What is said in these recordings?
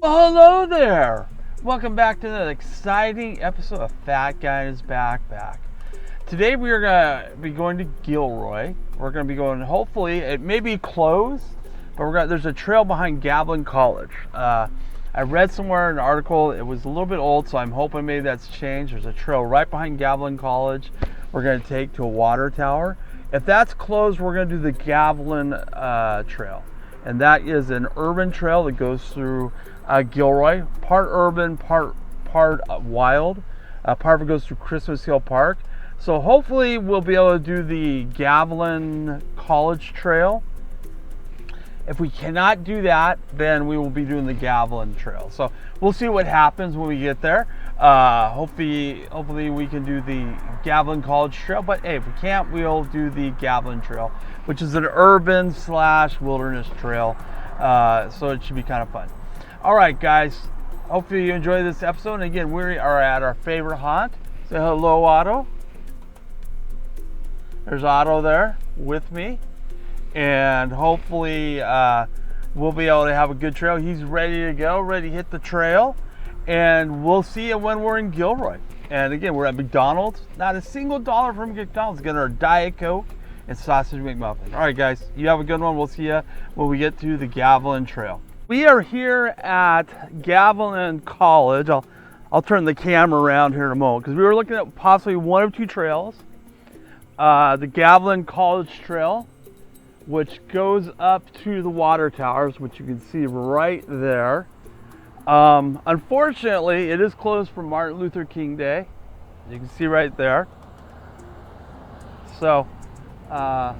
Well, hello there. Welcome back to another exciting episode of Fat Guy and His Backpack. Today we are going to be going to Gilroy. We're going to be going, hopefully, it may be closed, but there's a trail behind Gavilan College. I read somewhere in an article, it was a little bit old, so I'm hoping maybe that's changed. There's a trail right behind Gavilan College we're going to take to a water tower. If that's closed, we're going to do the Gavilan Trail. And that is an urban trail that goes through Gilroy, part urban, part wild. Part of it goes through Christmas Hill Park. So hopefully we'll be able to do the Gavilan College Trail. If we cannot do that, then we will be doing the Gavilan Trail. So we'll see what happens when we get there. Hopefully we can do the Gavilan College Trail. But hey, if we can't, we'll do the Gavilan Trail, which is an urban / wilderness trail. So it should be kind of fun. All right, guys. Hopefully you enjoy this episode. And again, we are at our favorite haunt. Say hello, Otto. There's Otto there with me. And hopefully we'll be able to have a good trail. He's ready to go, ready to hit the trail. And we'll see you when we're in Gilroy. And again, we're at McDonald's. Not a single dollar from McDonald's. Get our Diet Coke and sausage McMuffin. All right, guys, you have a good one. We'll see you when we get to the Gavilan Trail. We are here at Gavilan College. I'll turn the camera around here in a moment because we were looking at possibly one of two trails. The Gavilan College Trail, which goes up to the water towers, which you can see right there. Unfortunately, it is closed for Martin Luther King Day. You can see right there. So, I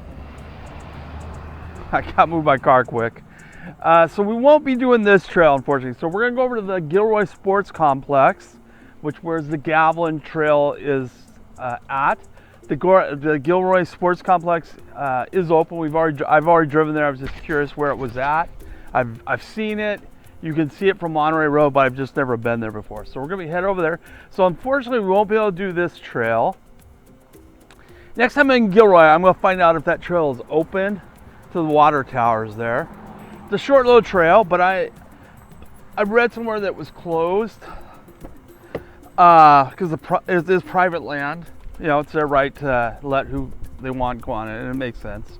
gotta move my car quick. So we won't be doing this trail, unfortunately. So we're gonna go over to the Gilroy Sports Complex, which where the Gavilan Trail is at. The Gilroy Sports Complex is open. I've already driven there. I was just curious where it was at. I've seen it. You can see it from Monterey Road, but I've just never been there before. So we're gonna be heading over there. So unfortunately, we won't be able to do this trail. Next time in Gilroy, I'm gonna find out if that trail is open to the water towers there. It's a short little trail, but I read somewhere that it was closed because it is private land. You know, it's their right to let who they want go on it, and it makes sense.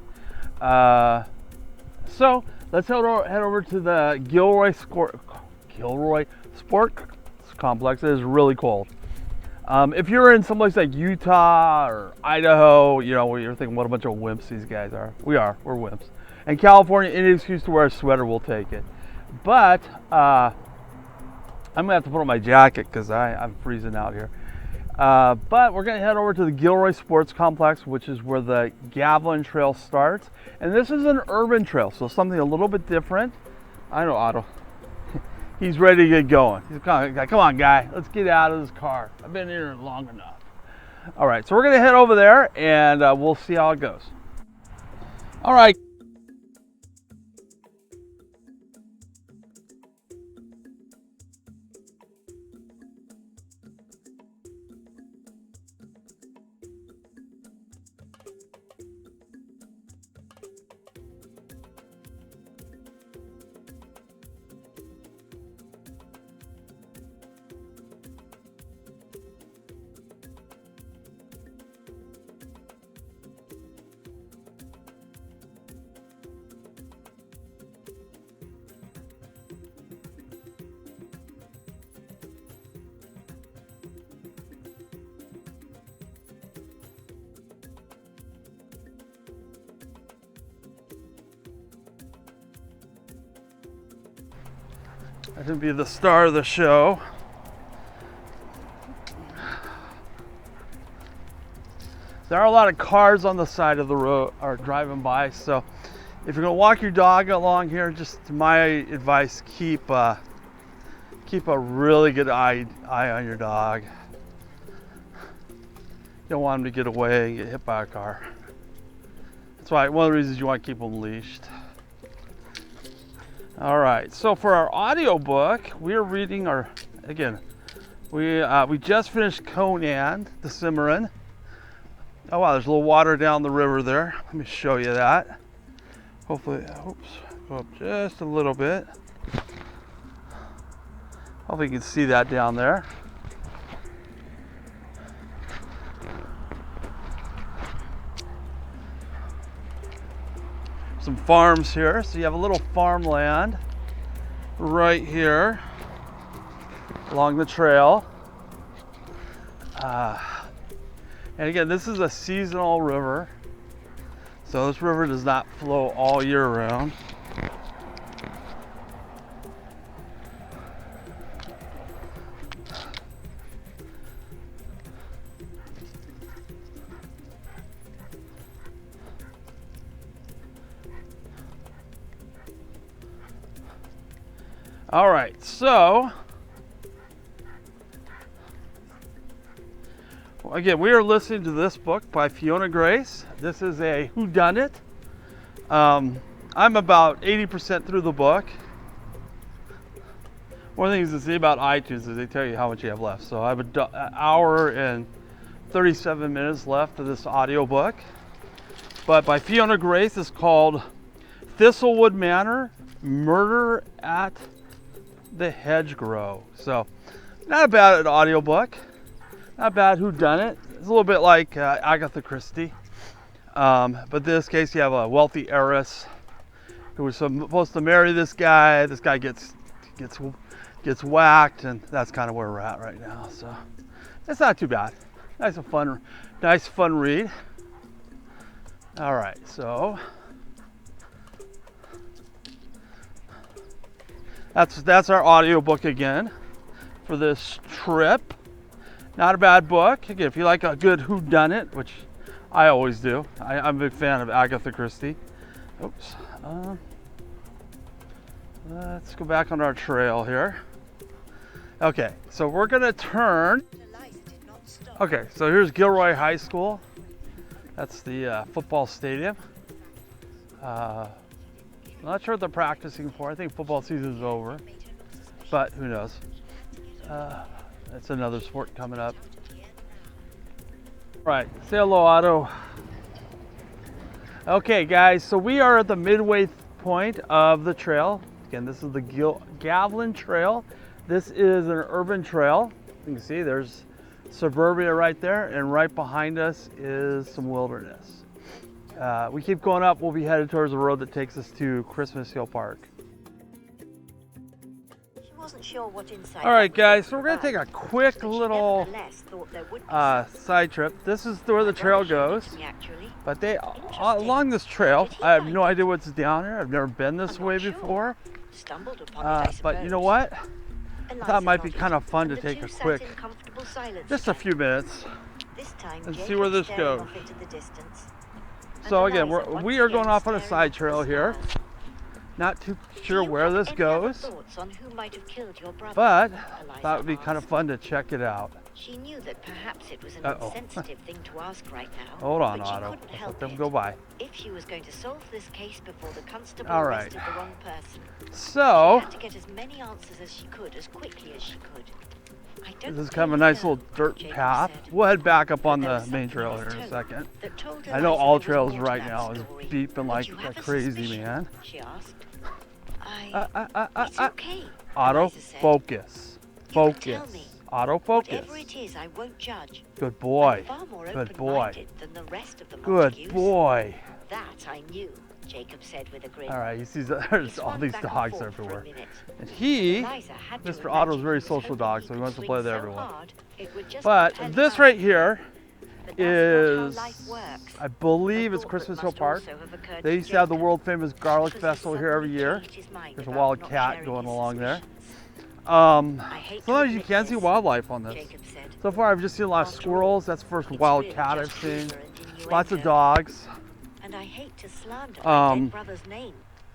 So let's head over to the Gilroy Sports Complex. It is really cold. If you're in someplace like Utah or Idaho, you know, where you're thinking what a bunch of wimps these guys are. We're wimps. And California, any excuse to wear a sweater, we'll take it. But I'm gonna have to put on my jacket because I'm freezing out here. But we're going to head over to the Gilroy Sports Complex, which is where the Gavilan Trail starts. And this is an urban trail, so something a little bit different. I know Otto. He's ready to get going. Come on, guy. Let's get out of this car. I've been here long enough. All right, so we're going to head over there, and we'll see how it goes. All right. I can be the star of the show. There are a lot of cars on the side of the road are driving by, so if you're gonna walk your dog along here, just my advice, keep a really good eye on your dog. You don't want him to get away and get hit by a car. That's why one of the reasons you want to keep them leashed. All right, so for our audiobook, we're reading we just finished Conan the Cimarron. Oh wow, there's a little water down the river there. Let me show you that. Hopefully, oops, go up just a little bit. Hopefully you can see that down there. Some farms here, so you have a little farmland right here along the trail. And again, this is a seasonal river, so this river does not flow all year round. All right, so again, we are listening to this book by Fiona Grace. This is a whodunit. I'm about 80% through the book. One of the things to say about iTunes is they tell you how much you have left. So I have an hour and 37 minutes left of this audiobook. But by Fiona Grace, it's called Thistlewood Manor, Murder at the Hedgerow. So not a bad audiobook. Not bad whodunit. It's a little bit like Agatha Christie. But in this case, you have a wealthy heiress who was supposed to marry this guy. This guy gets whacked, and that's kind of where we're at right now. So it's not too bad. Nice fun read. All right, so that's our audiobook again for this trip. Not a bad book. Again, if you like a good whodunit, which I always do. I'm a big fan of Agatha Christie. Oops. Let's go back on our trail here. Okay, so we're gonna turn. Okay, so here's Gilroy High School. That's the football stadium. I'm not sure what they're practicing for. I think football season's over, but who knows? That's another sport coming up. Right, say hello, Otto. Okay, guys, so we are at the midway point of the trail. Again, this is the Gavilan Trail. This is an urban trail. You can see there's suburbia right there, and right behind us is some wilderness. We keep going up, we'll be headed towards the road that takes us to Christmas Hill Park. Sure what inside. All right, guys, so we're going to take a quick little side trip. This is where the trail goes, but along this trail, I have no idea what's down here. I've never been this way before, but you know what? I thought it might be kind of fun to take a quick, just a few minutes, and see where this goes. So again, we are going off on a side trail here. Not too sure where this goes, but thought it would be kind of fun to check it out. She knew that perhaps it was an insensitive thing to ask right now. Hold on, Otto. Let them go by. If she was going to solve this case before the constable arrested the wrong person, so she had to get as many answers as she could, as quickly as she could. This is kind of a nice little dirt path. We'll head back up on the main trail here in a second. I know all trails right now is beeping like a crazy man. She asked. It's okay. Auto focus. Focus. Auto focus. Whatever it is, I won't judge. Good boy. Good boy. Good boy. That I knew, Jacob said with a grin. All right, you see there's all these dogs everywhere. And Mr. Otto's a very social dog, so he wants to play with everyone. But this right here is, I believe it's Christmas Hill Park. They used to have the world famous garlic festival here every year. There's a wild cat going along there. Sometimes you can see wildlife on this. So far I've just seen a lot of squirrels. That's the first wild cat I've seen. Lots of dogs. And I hate to slander my dead brother's name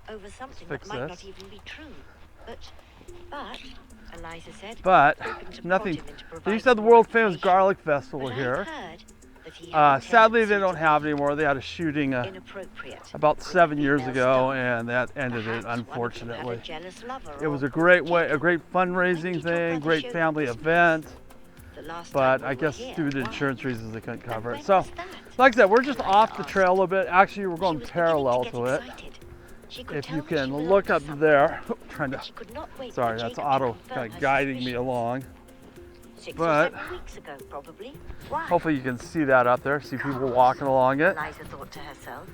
over something that might not even be true. But Eliza said, nothing. They used to have the world famous garlic festival here. Sadly, they don't have it anymore. They had a shooting about 7 years ago, and that ended it, unfortunately. It was a great fundraising thing, great family event, but I guess due to insurance reasons, they couldn't cover it. So, like I said, we're just off the trail a little bit. Actually, we're going parallel to it. if you can look up there, trying to, sorry, that's Otto kind of guiding me along. 6 but or 7 weeks ago, probably. Why? Hopefully you can see that up there, see people walking along it. Eliza thought to herself.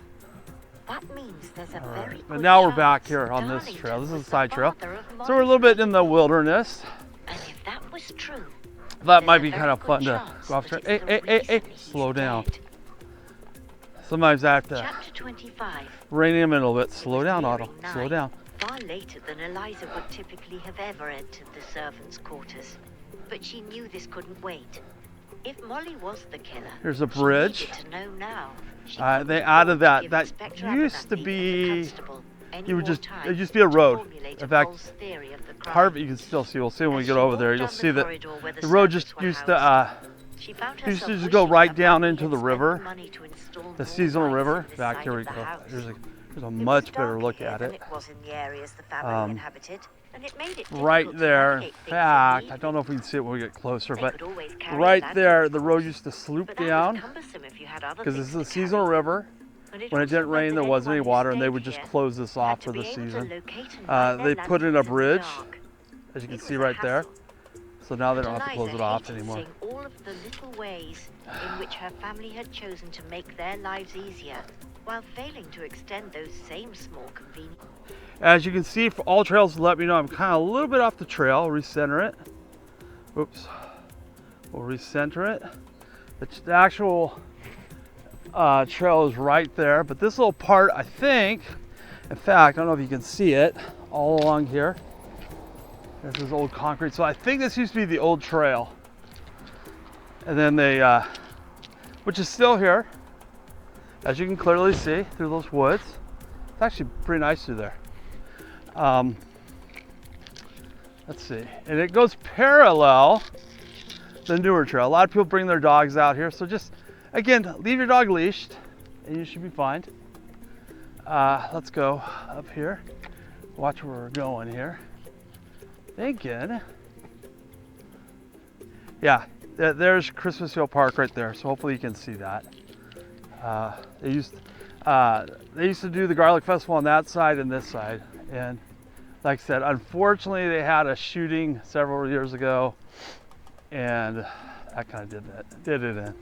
That means there's a very good But now we're back chance here on this Darlington trail. This is was a the side trail. father of So Molly's we're a little bit in the baby. wilderness. And if that was true, That might there's be a kind very of fun good to chance go off that trail. it's Hey, the hey, hey, reason hey, he's slow down. dead. Sometimes I have to Chapter 25. rein him in a little bit. Slow was down, nearing Otto. 9, Slow down. Far later than Eliza would typically have ever entered the servants' quarters. But she knew this couldn't wait. If Molly was the killer, Here's a bridge. she needed to know now. She They couldn't added afford to that. give That Inspector used to Abernathy and the be. constable any You would more just. time It used to be a to road. formulate In a fact, false theory of the crime. part of it you can still see. We'll see when we As get she over there. walked You'll down see the that corridor where the road just servants were used to. housed, she found Used to herself just go wishing right her down family into had the spent river. money to install The more seasonal lights river. in this Back side here we of the go. house. There's a It was much better darker look here at than it. it was in the areas the family inhabited, and it made it Right difficult to there. In navigate things fact, in I the don't know if we can see it when we get closer, They but could always carry a right lantern, there, of the road course, used to sloop but that was down cumbersome if you had other because this things is a to carry. seasonal river. And it When it also didn't meant rain, that there wasn't any anyone who water, and they stayed would just here close this had off to for the be able to season. locate and light They their put in a lanterns the bridge, dark. as you can It see was a right there. hassle. So now they don't And have to close Eliza it off hated anymore. seeing all of the little ways in which her family had chosen to make their lives easier, while failing to extend those same small conveniences. As you can see, for all trails, let me know I'm kind of a little bit off the trail. Recenter it. Oops. We'll recenter it. The actual trail is right there, but this little part, I think, in fact, I don't know if you can see it, all along here. This is old concrete. So I think this used to be the old trail. And then they, which is still here, as you can clearly see through those woods. It's actually pretty nice through there. Let's see, and it goes parallel the newer trail. A lot of people bring their dogs out here, so just, again, leave your dog leashed and you should be fine. Let's go up here. Watch where we're going here. Thinking, yeah, there's Christmas Hill Park right there, so hopefully you can see that. They used to do the Garlic Festival on that side and this side, and like I said, unfortunately they had a shooting several years ago, and that kind of did it in.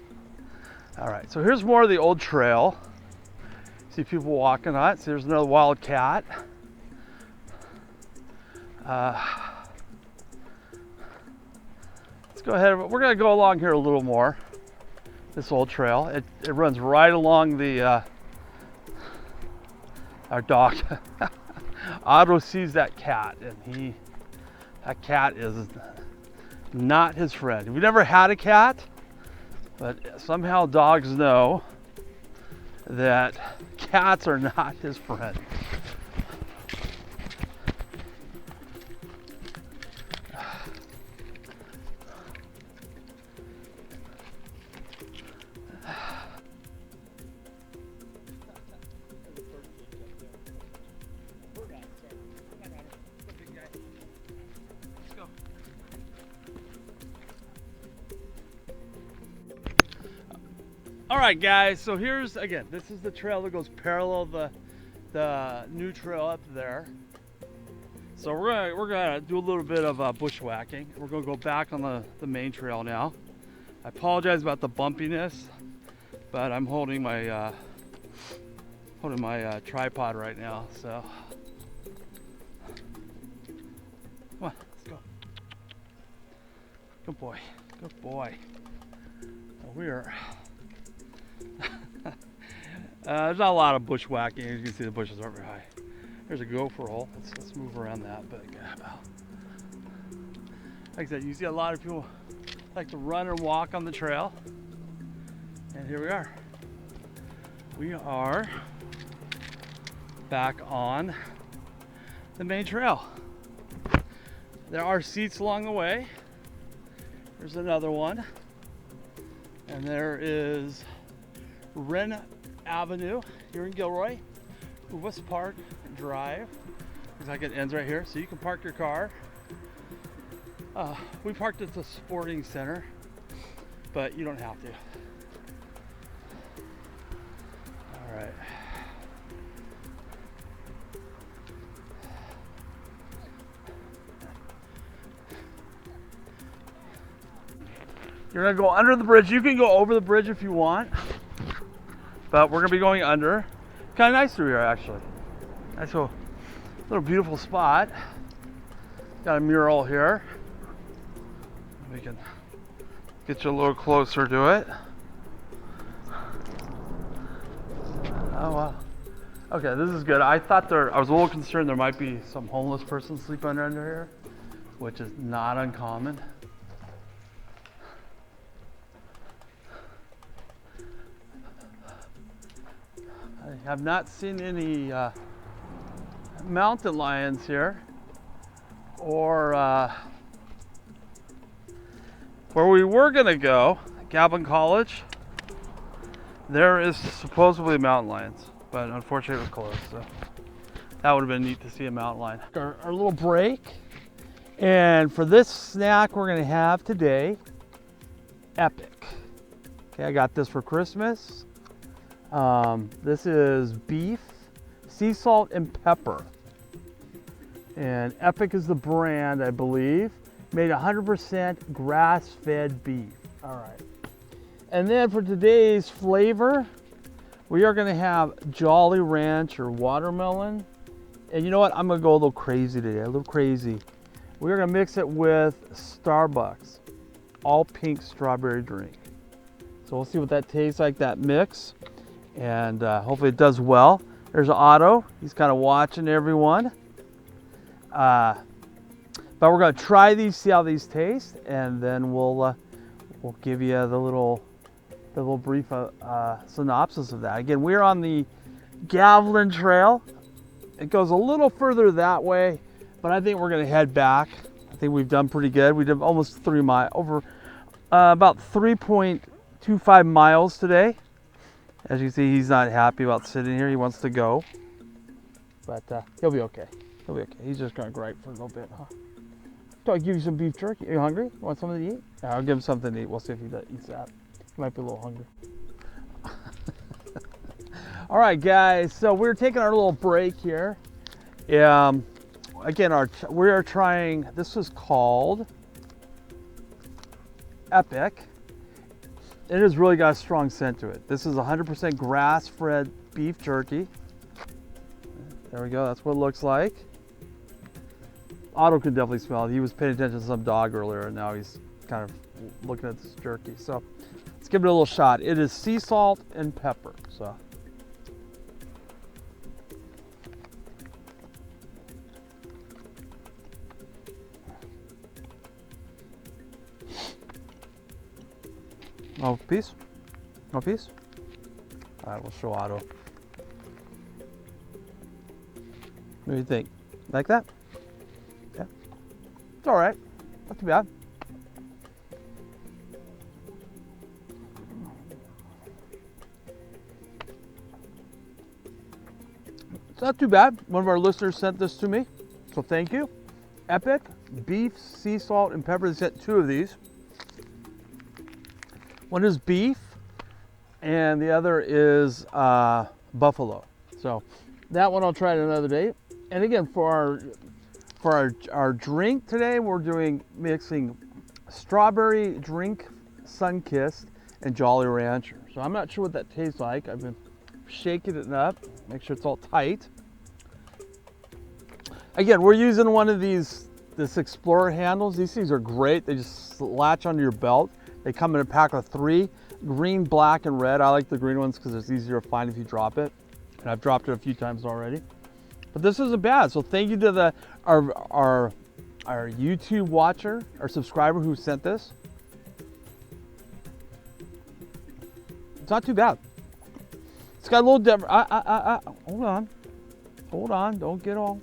All right, so here's more of the old trail. See people walking on it. So there's another wild cat. Let's go ahead. We're going to go along here a little more. This old trail. It runs right along the our dog. Otto sees that cat, and that cat is not his friend. We never had a cat, but somehow dogs know that cats are not his friend. All right, guys, so here's, again, this is the trail that goes parallel the new trail up there. So we're gonna do a little bit of bushwhacking. We're gonna go back on the main trail now. I apologize about the bumpiness, but I'm holding my tripod right now, so. Come on, let's go. Good boy, good boy. We are. There's not a lot of bushwhacking. As you can see, the bushes aren't very high. There's a gopher hole. Let's move around that. But like I said, you see a lot of people like to run and walk on the trail. And here we are. We are back on the main trail. There are seats along the way. There's another one. And there is Wren Avenue here in Gilroy, West Park Drive. Looks like it ends right here, so you can park your car. We parked at the sporting center, but you don't have to. All right. You're gonna go under the bridge. You can go over the bridge if you want, but we're gonna be going under. Kind of nice through here, actually. Nice little beautiful spot. Got a mural here. We can get you a little closer to it. Oh wow. Okay, this is good. I was a little concerned there might be some homeless person sleeping under here, which is not uncommon. I have not seen any mountain lions here, or where we were gonna go, Gavilan College. There is supposedly mountain lions, but unfortunately it was closed. So that would have been neat to see a mountain lion. Our little break, and for this snack we're gonna have today, Epic. Okay, I got this for Christmas. This is beef, sea salt, and pepper. And Epic is the brand, I believe. Made 100% grass-fed beef. All right. And then for today's flavor, we are gonna have Jolly Rancher watermelon. And you know what? I'm gonna go a little crazy today, a little crazy. We're gonna mix it with Starbucks all pink strawberry drink. So we'll see what that tastes like, that mix. And hopefully it does well. There's Otto. He's kind of watching everyone. But we're gonna try these, see how these taste, and then we'll give you the little brief synopsis of that. Again, we're on the Gavilan Trail. It goes a little further that way, but I think we're gonna head back. I think we've done pretty good. We did almost 3 miles, over about 3.25 miles today. As you see, he's not happy about sitting here. He wants to go, but he'll be okay. He'll be okay. He's just gonna gripe for a little bit, huh? Do I give you some beef jerky? Are you hungry? You want something to eat? Yeah, I'll give him something to eat. We'll see if he eats that. He might be a little hungry. All right, guys. So we're taking our little break here. Again, we are trying. This is called Epic. It has really got a strong scent to it. This is 100% grass-fed beef jerky. There we go. That's what it looks like. Otto can definitely smell it. He was paying attention to some dog earlier, and now he's kind of looking at this jerky. So let's give it a little shot. It is sea salt and pepper. So. No piece? No piece? All right, we'll show Otto. What do you think? Like that? Yeah. It's all right. Not too bad. It's not too bad. One of our listeners sent this to me, so thank you. Epic beef, sea salt, and pepper. They sent 2 of these. One is beef, and the other is buffalo. So that one I'll try it another day. And again, for our drink today, we're mixing strawberry drink, Sunkissed, and Jolly Rancher. So I'm not sure what that tastes like. I've been shaking it up, make sure it's all tight. Again, we're using one of this Explorer handles. These things are great. They just latch onto your belt. They come in a pack of 3, green, black, and red. I like the green ones because it's easier to find if you drop it. And I've dropped it a few times already. But this isn't bad. So thank you to our YouTube watcher, our subscriber who sent this. It's not too bad. It's got a little different. Hold on. Don't get all.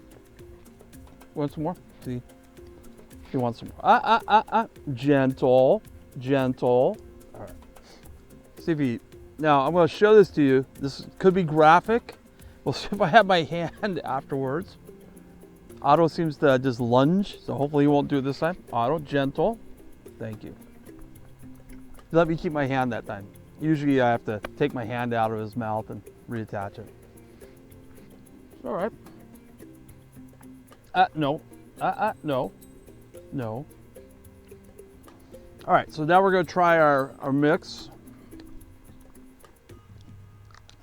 Want some more? See, he wants some more. Gentle. All right. See if he. Now I'm going to show this to you. This could be graphic. We'll see if I have my hand afterwards. Otto seems to just lunge, so hopefully he won't do it this time. Otto, gentle. Thank you. Let me keep my hand that time. Usually I have to take my hand out of his mouth and reattach it. All right. No. No. All right, so now we're gonna try our mix.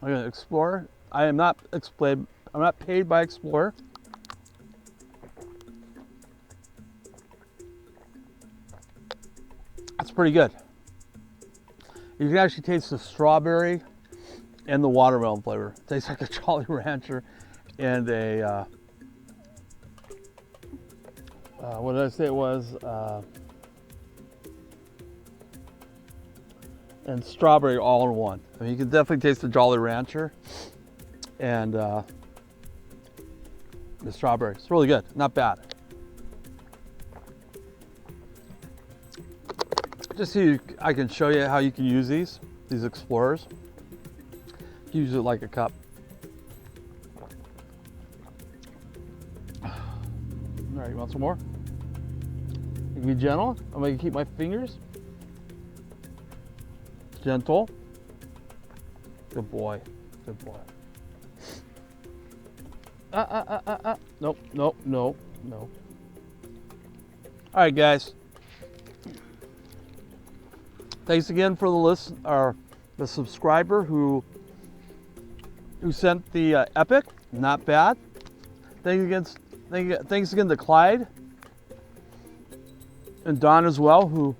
I'm gonna Explorer. I'm not paid by Explorer. That's pretty good. You can actually taste the strawberry and the watermelon flavor. It tastes like a Jolly Rancher and a, what did I say it was? And strawberry all in one. I mean, you can definitely taste the Jolly Rancher and the strawberry. It's really good, not bad. Just so I can show you how you can use these Explorers. Use it like a cup. All right, you want some more? You can be gentle. I'm gonna keep my fingers gentle. Good boy, good boy. Nope, nope, nope, nope. All right, guys. Thanks again for the subscriber who sent the Epic. Not bad. Thanks again to Clyde and Don as well, who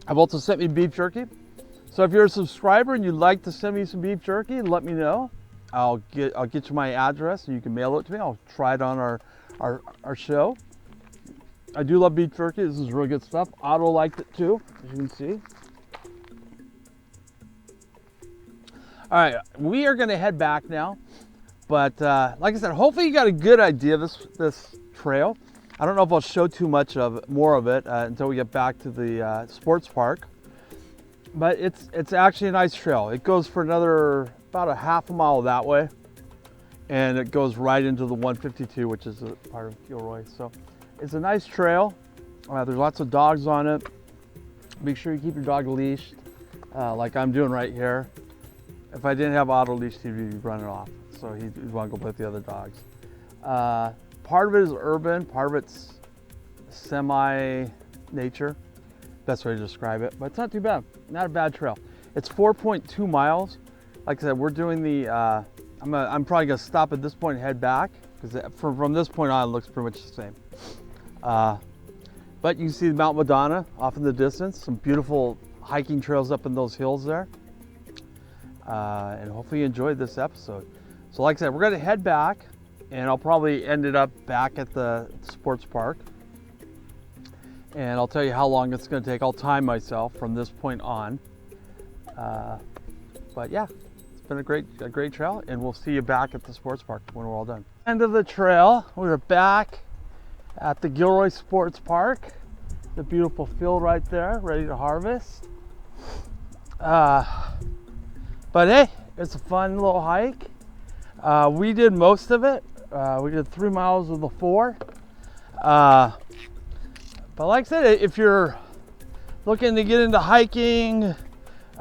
have also sent me beef jerky. So if you're a subscriber and you'd like to send me some beef jerky, let me know. I'll get you my address and you can mail it to me. I'll try it on our show. I do love beef jerky. This is really good stuff. Otto liked it too, as you can see. All right, we are gonna head back now. But like I said, hopefully you got a good idea of this trail. I don't know if I'll show too much more of it until we get back to the sports park. But it's actually a nice trail. It goes for about a half a mile that way. And it goes right into the 152, which is a part of Gilroy. So it's a nice trail. There's lots of dogs on it. Make sure you keep your dog leashed, like I'm doing right here. If I didn't have auto leash, he'd be running off. So he'd want to go play with the other dogs. Part of it is urban, part of it's semi-nature. Best way to describe it, but it's not too bad. Not a bad trail. It's 4.2 miles. Like I said, we're doing the, I'm probably gonna stop at this point and head back, because from this point on, it looks pretty much the same. But you can see Mount Madonna off in the distance. Some beautiful hiking trails up in those hills there. And hopefully you enjoyed this episode. So like I said, we're gonna head back, and I'll probably end it up back at the sports park. And I'll tell you how long it's gonna take. I'll time myself from this point on. But yeah, it's been a great trail, and we'll see you back at the sports park when we're all done. End of the trail, we're back at the Gilroy Sports Park. The beautiful field right there, ready to harvest. But hey, it's a fun little hike. We did most of it. We did 3 miles of the 4. But like I said, if you're looking to get into hiking,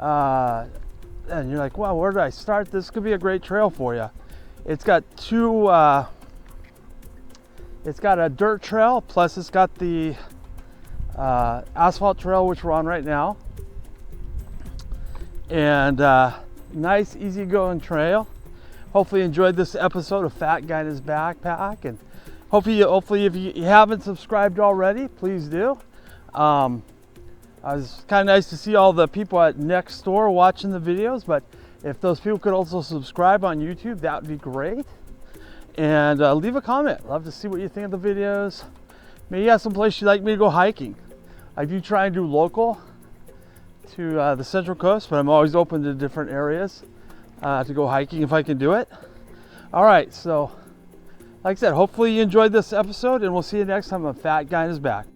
and you're like, wow, where did I start? This could be a great trail for you. It's got it's got a dirt trail, plus it's got the asphalt trail, which we're on right now. And nice, easygoing trail. Hopefully you enjoyed this episode of Fat Guy in His Backpack, and hopefully if you haven't subscribed already, please do. It's kind of nice to see all the people at next door watching the videos, but if those people could also subscribe on YouTube, that would be great. And leave a comment. Love to see what you think of the videos. Maybe you have some place you'd like me to go hiking. I do try and do local to the Central Coast, but I'm always open to different areas to go hiking if I can do it. All right, so like I said, hopefully you enjoyed this episode, and we'll see you next time on Fat Guy in His Backpack.